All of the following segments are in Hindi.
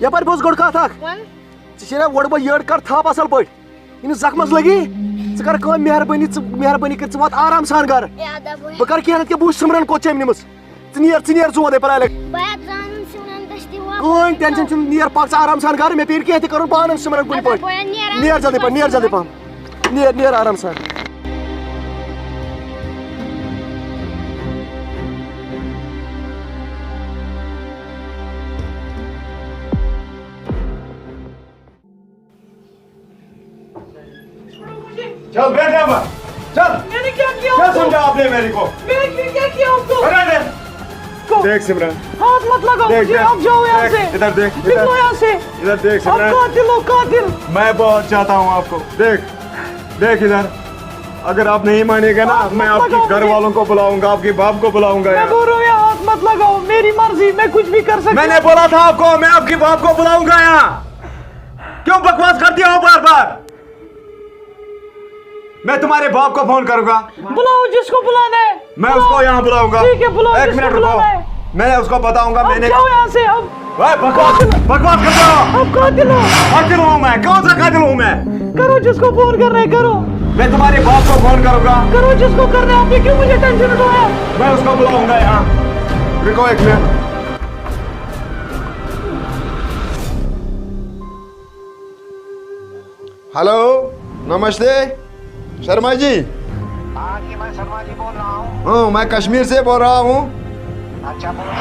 यपर बोस गोड़ कथ चे वोड़ बह यड़ कर थप असल पे जख्मस लगी कर मेहरबानी कर वात आराम सान घर बह कर कह बह सिमरन को चम निमस नीर जोदे पर टेंशन नीर पक आराम सान घर मे पे कह कर पान सिमरन कुन पे नीर जल्दी पहन नीर आराम सान चल बैठ जा चल। मैंने क्या किया? क्या समझा आपने मेरे को? मैंने क्या किया आपको? देख सिमरन, हाथ मत लगाओ मुझे, आप जाओ यहाँ से। इधर देख, निकलो यहाँ से। इधर देख आप सिमरन, कातिल हो, कातिल। मैं बहुत चाहता हूँ आपको। देख इधर, अगर आप नहीं मानेगा ना मैं आपके घर वालों को बुलाऊंगा, आपके बाप को बुलाऊंगा। मैं बोल रहा हूँ यहाँ हाथ मत लगाओ, मेरी मर्जी, मैं कुछ भी कर सकता हूँ। मैंने बोला था आपको मैं आपके बाप को बुलाऊंगा यहाँ। क्यों बकवास करती हो बार बार? मैं तुम्हारे बाप को फोन करूंगा। बुलाओ जिसको बुलाना है। मैं उसको यहाँ बुलाऊंगा। ठीक है, बुलाओ एक मिनट रुको, मैं उसको बताऊंगा। मैंने जाओ यहाँ से अब। बकवास करते हो। अब कातिल हो। कातिल हूँ मैं? कौन सा कातिल हूँ मैं? करो जिसको फोन कर रहे करो। मैं तुम्हारे बाप को फोन करूंगा। करो जिसको कर रहे, आपने क्यों मुझे टेंशन उठाया? मैं उसको बुलाऊंगा यहाँ। रुको एक मिनट। हेलो, नमस्ते शर्मा जी। हाँ जी, मैं शर्मा जी बोल रहा हूँ। हाँ, मैं कश्मीर से बोल रहा हूँ। अच्छा बोलो।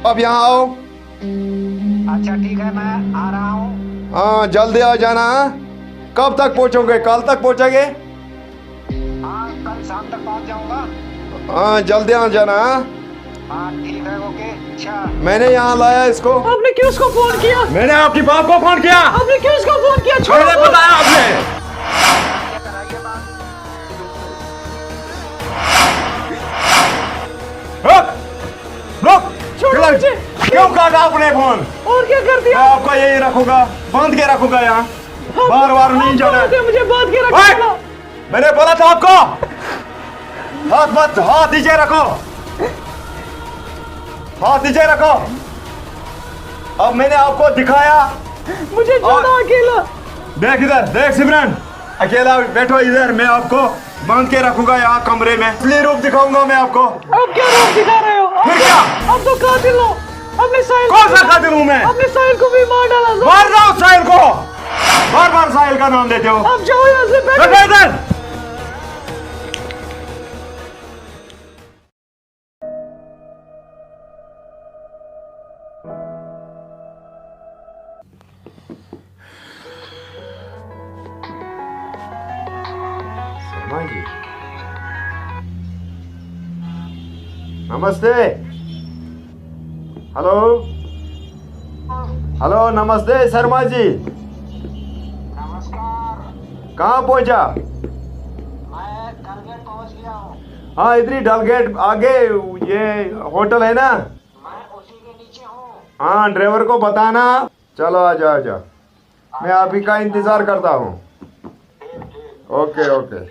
अब यहाँ आओ। अच्छा ठीक है, मैं आ रहा हूँ। हाँ, जल्दी आ जाना। कब तक पहुँचोगे? कल तक पहुँचोगे? हाँ, कल शाम तक पहुँच जाऊँगा। हाँ, जल्दी आ जाना। हाँ ठीक है, ओके। अच्छा, मैंने यहाँ लाया इसको। आपने क्यों उसको फोन किया? मैंने आपकी बाप को फोन किया। आपने क्यों उसको फोन किया? मैंने बताया आपने। कराइए बात। रुक, छोड़ो मुझे। क्यों काटा आपने फोन? और क्या कर दिया? मैं आपको यही रखूंगा, बांध के रखूंगा यहाँ। बार बार नहीं जाना। मुझे बांध के ओए! रखो। मैंने बोला था आपको हाथ नीचे रखो। हाथ नीचे रखो। अब मैंने आपको दिखाया। मुझे छोड़ो अकेला। देख इधर, देख सिमरन, अकेला बैठो इधर। मैं आपको बांध के रखूंगा यहाँ कमरे में। असली रूप दिखाऊंगा मैं आपको। अब क्या रूप दिखा रहे हो? फिर क्या? अब तो कातिल हो। अपने साहिल कौन सा कातिल हूँ मैं? अपने साहिल को भी मार डाला। मार रहा हूँ साहिल को। बार बार साहिल का नाम लेते हो। अब जाओ यहाँ से। बैठो इधर। शर्मा जी, नमस्ते। हेलो हेलो, नमस्ते शर्मा जी। नमस्कार। कहाँ पहुंचा? मैं डलगेट पहुँच गया हूँ। हाँ, इधर ही डलगेट आगे ये होटल है ना? मैं उसी के नीचे हूँ। हाँ, ड्राइवर को बताना। चलो आ जाओ, आ जाओ। मैं आप ही का इंतजार करता हूँ। Okay okay.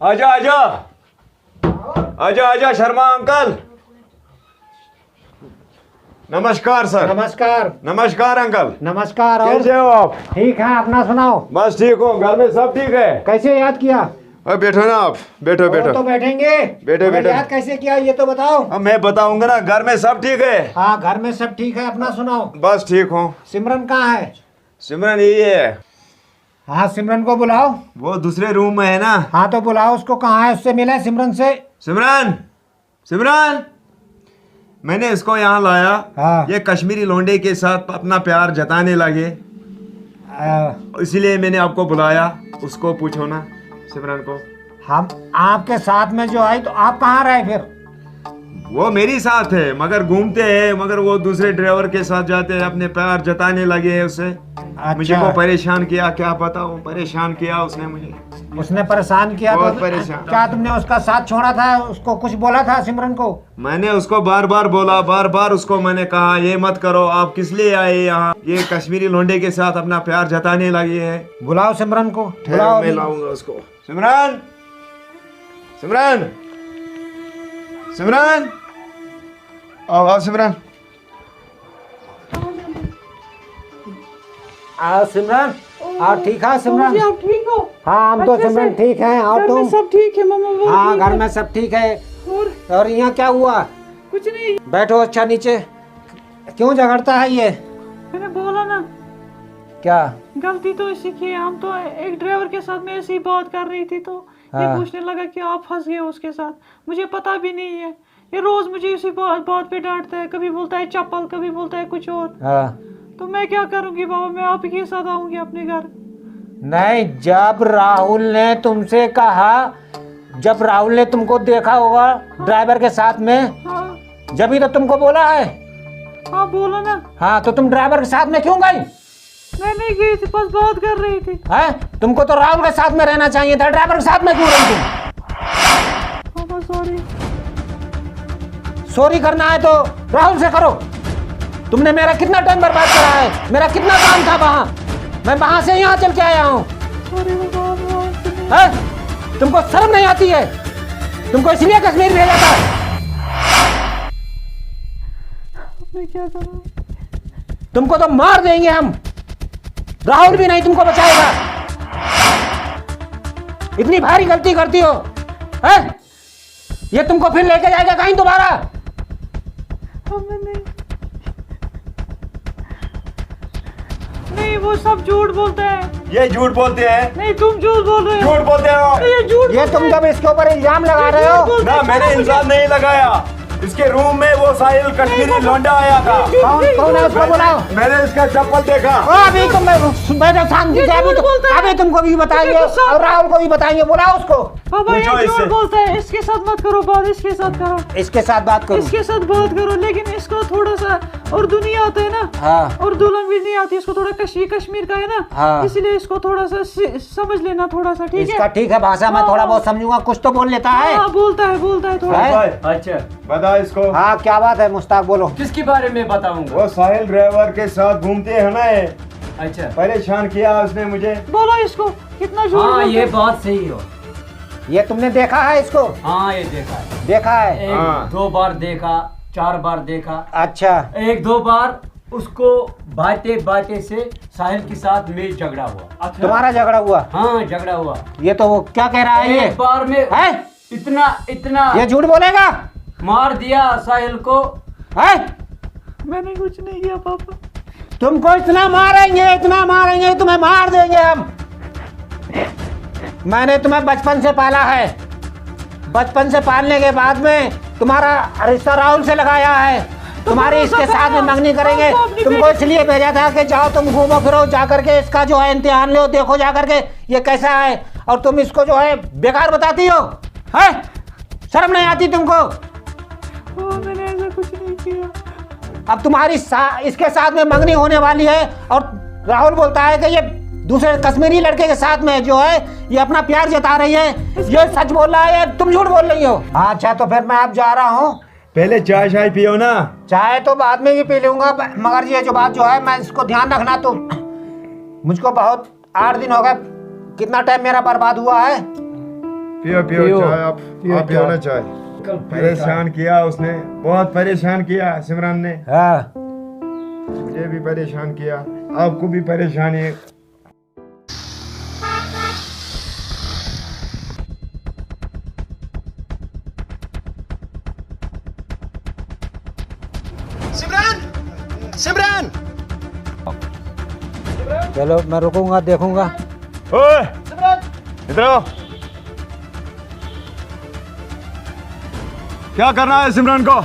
आजा आजा आजा आजा शर्मा अंकल। नमस्कार सर। नमस्कार। नमस्कार अंकल। नमस्कार। और कैसे हो आप? ठीक है, अपना सुनाओ। बस ठीक हो। घर में सब ठीक है? कैसे याद किया? अब बैठो ना आप। बैठो बैठो। तो बैठेंगे। बैठो, मगर बैठो। याद कैसे किया ये तो बताओ। अब मैं बताऊंगा ना। घर में सब ठीक है? हाँ, घर में सब ठीक है, अपना सुनाओ। बस ठीक हूँ। सिमरन कहाँ है? सिमरन यही है। हाँ, सिमरन को बुलाओ। वो दूसरे रूम में है ना। हाँ तो बुलाओ उसको। कहाँ है? उससे मिला सिमरन से। सिमरन, सिमरन, मैंने इसको यहाँ लाया। हाँ। ये कश्मीरी लौंडे के साथ अपना प्यार जताने लगे, इसीलिए मैंने आपको बुलाया। उसको पूछो ना सिमरन को। हम आपके साथ में जो आई तो आप कहाँ रहे फिर? वो मेरी साथ है मगर घूमते हैं, मगर वो दूसरे ड्राइवर के साथ जाते हैं, अपने प्यार जताने लगे हैं उससे। मुझे वो परेशान किया, क्या पता वो परेशान किया उसने मुझे। उसने परेशान किया बहुत तो परेशान। क्या तुमने उसका साथ छोड़ा था? उसको कुछ बोला था सिमरन को? मैंने उसको बार बार बोला, बार बार उसको मैंने कहा ये मत करो, आप किस लिए आए यहाँ, ये कश्मीरी लोंडे के साथ अपना प्यार जताने लगे हैं। बुलाओ सिमरन को, बुलाओ। मैं लाऊंगा उसको। सिमरन, सिमरन, सिमरन, आओ आओ सिमरन। आओ सिमरन, आओ। ठीक है सिमरन? आप ठीक हो? हाँ हम तो अच्छे सिमरन से? ठीक हैं। और घर में तुम? सब ठीक है मम्मा? वो हाँ ठीक घर है? में सब ठीक है। और यहाँ क्या हुआ? कुछ नहीं, बैठो अच्छा नीचे। क्यों झगड़ता है ये? मैंने बोला ना, क्या? गलती तो इसी की है। हम तो एक ड्राइवर के साथ में ऐसी बात कर रही थी तो ये हाँ। पूछने लगा कि आप फंस गए उसके साथ। मुझे पता भी नहीं है, ये रोज मुझे इसी बात पे डांटता है। कभी बोलता है चप्पल, कभी बोलता है कुछ और। हाँ। तो मैं क्या करूंगी बाबा, मैं आप ही के साथ आऊंगी अपने घर। नहीं, जब राहुल ने तुमसे कहा, जब राहुल ने तुमको देखा होगा ड्राइवर के साथ में, हाँ जब ही तो तुमको बोला है। हाँ बोला ना। हाँ तो तुम ड्राइवर के साथ में क्यों गई? मैं नहीं गई थी, बस बात कर रही थी। हैं? तुमको तो राहुल के साथ में रहना चाहिए था, ड्राइवर के साथ में क्यों रही तुम? पापा सॉरी। सॉरी करना है तो राहुल से करो। तुमने मेरा कितना टाइम बर्बाद करा है, मेरा कितना काम था वहां, मैं वहां से यहाँ चल के आया हूँ। सॉरी बाबा। हैं? तुमको शर्म नहीं आती है? तुमको इसलिए कश्मीर भेजा था? मैं क्या करूं? तुमको तो मार देंगे हम, राहुल भी नहीं तुमको बचाएगा। इतनी भारी गलती करती हो, हैं? ये तुमको फिर लेके जाएगा कहीं दोबारा? हमें नहीं, वो सब झूठ बोलते हैं। ये झूठ बोलते हैं। नहीं तुम झूठ बोल रहे हो। झूठ बोलते हो। ये झूठ ये तुम जब इसके ऊपर इल्जाम लगा रहे हो। ना मैंने इल्जाम नहीं लगाया, इसके रूम में वो साहिल कश्मीरी लौंडा आया था। कौन कौन है उसको बुलाओ। मैंने इसका चप्पल देखा। अभी तुम बैठो शांति से, अभी तुमको भी बताएंगे और राहुल को भी बताएंगे। बुलाओ उसको। पापा पूछो ये झूठ इससे। बोलता है, इसके साथ मत करो बात, इसके साथ करो। इसके साथ बात करो। इसके साथ बात करो, लेकिन इसको थोड़ा सा उर्दू नहीं आता है ना। हाँ। उर्दू लैंग्वेज नहीं आती इसको, थोड़ा कश्मीर का है ना। हाँ। इसलिए इसको थोड़ा सा समझ लेना, थोड़ा सा। ठीक इसका है? ठीक है, भाषा मैं थोड़ा बहुत समझूंगा, कुछ तो बोल लेता है। हाँ बोलता है थोड़ा। है? अच्छा, बता इसको। हाँ क्या बात है मुश्ताक, बोलो। किसके बारे में बताऊंगा? वो साहिल ड्राइवर के साथ घूमते हैं ना, ये अच्छा, परेशान किया उसने मुझे। बोलो इसको कितना झूठ हाँ बोलता ये है। बात सही हो। ये तुमने देखा है इसको? हाँ ये देखा है, देखा है? एक हाँ। 2 बार देखा, 4 बार देखा। अच्छा। 1-2 बार उसको बातें से साहिल के साथ में झगड़ा हुआ। तुम्हारा झगड़ा हुआ? हाँ झगड़ा हुआ। ये तो वो क्या कह रहा है? ये एक बार में है? इतना ये झूठ बोलेगा? मार दिया साहिल को। है? मैंने कुछ नहीं किया पापा। तुमको इतना मारेंगे, तुम्हें मार देंगे हम। मैंने तुम्हें बचपन से पाला है, बचपन से पालने के बाद में तुम्हारा रिश्ता राहुल से लगाया है। तुम्हारी इसके साथ में मंगनी करेंगे। तुमको इसलिए भेजा था कि जाओ तुम घूमो फिरो, जा करके इसका जो है इम्तिहान लो, देखो जा करके ये कैसा है, और तुम इसको जो है बेकार बताती हो। है? शर्म नहीं आती तुमको? मैंने ऐसा कुछ नहीं किया। अब तुम्हारी इसके साथ में मंगनी होने वाली है, और राहुल बोलता है कि ये दूसरे कश्मीरी लड़के के साथ में जो है ये अपना प्यार जता रही है। ये सच बोल रहा है या तुम झूठ बोल रही हो? अच्छा तो फिर मैं अब जा रहा हूँ। पहले चाय शाय पियो ना। चाय तो बाद में भी पी लूंगा, मगर ये जो बात जो है मैं इसको ध्यान रखना। तुम मुझको बहुत 8 दिन हो गए, कितना टाइम मेरा बर्बाद हुआ है। पियो चाय। आप पियो ना चाय। परेशान किया उसने, बहुत परेशान किया सिमरन ने। हाँ। मुझे भी परेशान किया, आपको भी परेशानी है। सिमरन चलो मैं रुकूंगा, देखूंगा। ओए इधर आओ। क्या करना है सिमरन को?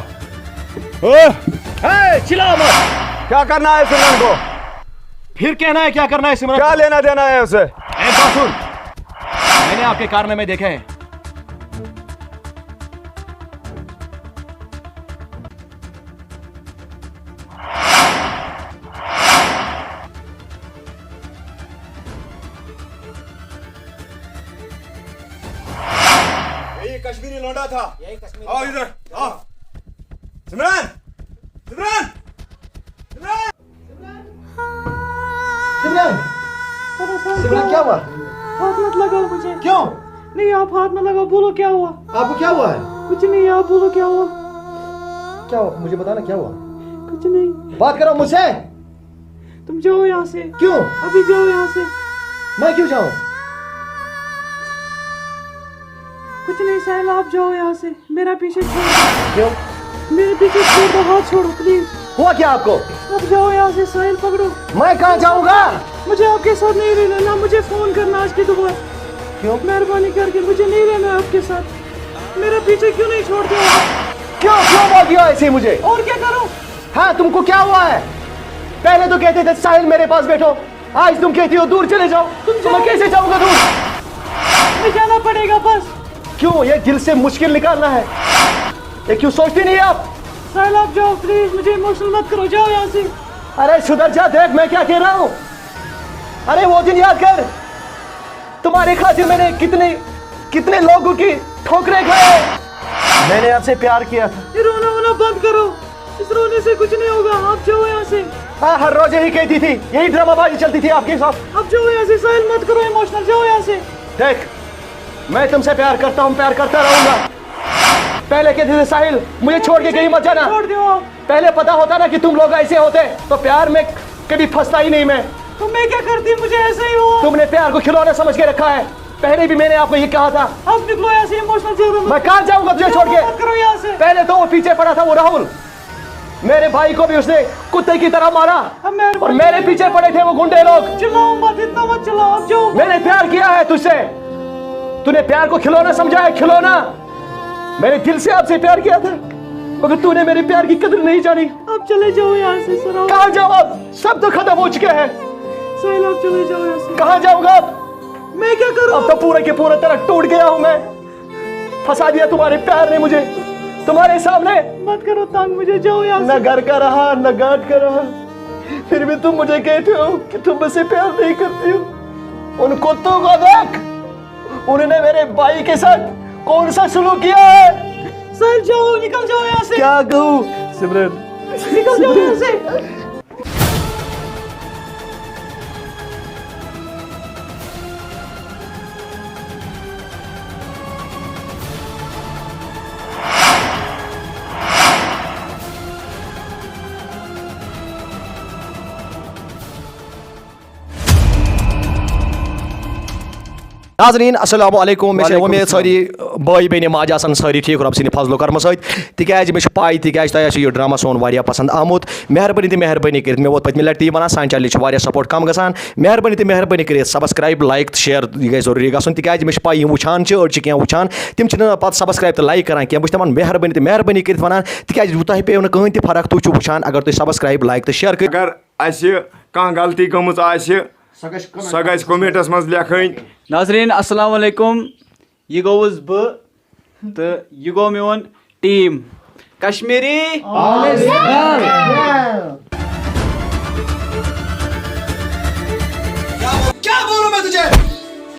ओए चिल्ला मत। क्या करना है सिमरन को? फिर कहना है क्या करना है सिमरन? क्या लेना देना है उसे? एक बात सुन, मैंने आपके कारनामे देखे हैं। कश्मीरी लौंडा था। आओ इधर, आओ। सिमरन, सिमरन, सिमरन, सिमरन क्या हुआ? हाथ मत लगाओ मुझे। क्यों? नहीं आप हाथ मत लगाओ, बोलो क्या हुआ? आपको क्या हुआ है? कुछ नहीं, आप बोलो क्या हुआ? क्या हुआ मुझे बताना, क्या हुआ? कुछ नहीं। बात करो मुझसे। तुम जाओ यहाँ से। क्यों? अभी जाओ यहाँ से। मैं क्यों जाऊं? कुछ नहीं साहिल, आप जाओ यहाँ से, मेरा पीछे छोड़। क्यों? मेरे पीछे छोड़ दो, हाथ छोड़ो प्लीज। हुआ क्या आपको? आप जाओ यहाँ से, साहिल पकड़ो। मैं कहाँ जाऊंगा? मुझे आपके साथ नहीं रहना ना, मुझे फोन करना आज की दोबारा। क्यों? मेहरबानी करके मुझे नहीं रहना आपके साथ। मेरा पीछे क्यों नहीं छोड़ते हो? क्यों क्यों बोल दिया ऐसे मुझे? और क्या करूं? हाँ तुमको क्या हुआ है? पहले तो कहते थे साहिल मेरे पास बैठो, आज तुम कहती हो दूर चले जाओ। तो मैं कैसे जाऊंगा दूर? मुझे जाना पड़ेगा बस। क्यों? ये दिल से मुश्किल निकालना है, ये क्यों सोचती नहीं आप? साहिल आप जाओ प्लीज, मुझे इमोशनल मत करो, जाओ यहाँ से। अरे सुधर जा, देख मैं क्या कह रहा हूँ। अरे वो दिन याद कर, तुम्हारे खातिर मैंने कितने कितने लोगों की ठोकरें खाए। मैंने आपसे प्यार किया था। ये रोना वोना बंद करो, इस रोने से कुछ नहीं होगा। आप जाओ यहाँ से। हाँ हर रोज यही कहती थी, यही ड्रामाबाजी चलती थी आपके साथ। आप जाओ यहाँ से साहिल, मत करो इमोशनल, जाओ यहाँ से। देख मैं तुमसे प्यार करता हूँ, प्यार करता रहूंगा। पहले कहते थे साहिल मुझे छोड़ के कहीं मत जाना। छोड़ दो आप। पहले पता होता ना कि तुम लोग ऐसे होते तो प्यार में कभी फंसता ही नहीं मैं। तो मैं क्या करती, मुझे ऐसा ही हुआ। तुमने प्यार को खिलौना समझ के रखा है। पहले भी मैंने आपको ये कहा था। आप निकलो यहाँ से, इमोशनल चल। मैं कहाँ जाऊंगा तुझे छोड़ के? मत करो यहाँ से। पहले तो वो पीछे पड़ा था वो राहुल, मेरे भाई को भी उसने कुत्ते की तरह मारा, और मेरे पीछे पड़े थे वो गुंडे लोग। चिल्लाओ मत, इतना मत चिल्लाओ, आप जाओ। मैंने प्यार किया है तुझसे, तूने प्यार को खिलौना समझा है, खिलौना। मैंने दिल से आपसे प्यार किया था, मगर तूने मेरे प्यार की कदर नहीं जानी। आप चले जाओ यहाँ से सर। कहाँ जाओ अब? सब तो खत्म हो चुके हैं। साहिल आप चले जाओ यहाँ से। कहाँ जाऊंगा अब? मैं क्या करूँ? अब तो पूरे के पूरे तरह टूट गया हूँ मैं। फंसा दिया तुम्हारे प्यार ने मुझे तुम्हारे सामने। मत करो तंग मुझे, जाओ यहाँ न घर का रहा न घाट का रहा, फिर भी तुम मुझे कहते हो कि तुम मुझसे प्यार नहीं करती हो। उन कुत्तों को देख, उन्होंने मेरे भाई के साथ कौन सा सुलूक किया है। साहिल जाओ, निकल जाओ यहाँ से। क्या कहूँ सिमरन, निकल जाओ यहाँ से। नाज़रीन अस्सलाम वालेकुम। मे उम्मीद सारी भाई बहन माज आसान सारी ठीक रब सद फजलो करम सज मे पाई तिज तुम यह ड्रामा सोन वारिया पसंद आमुत। मेहरबानी कर मे वो पत्म लट ती वन सान चैनल वारिया सपोर्ट कम गसान। मेहरबानी कर सब्सक्राइब लाइक शेयर यह गई जरूरी गसन तिज मे पाई वुचान क्या वुचान तिम पे सब्सक्राइब तो लाइक करान क्या। बस मेहरबानी कर वन तिज तुह पे कहीं तक फर्क तुम वुचान अगर तुम सब्सक्राइब लाइक तो शेयर कर। अगर कह गलती गमच सह गई कमेंटस मज लेखन। नाज़रीन अस्सलाम वालेकुम, यह गोवस बह तो यह गो मोन टीम कश्मीरी।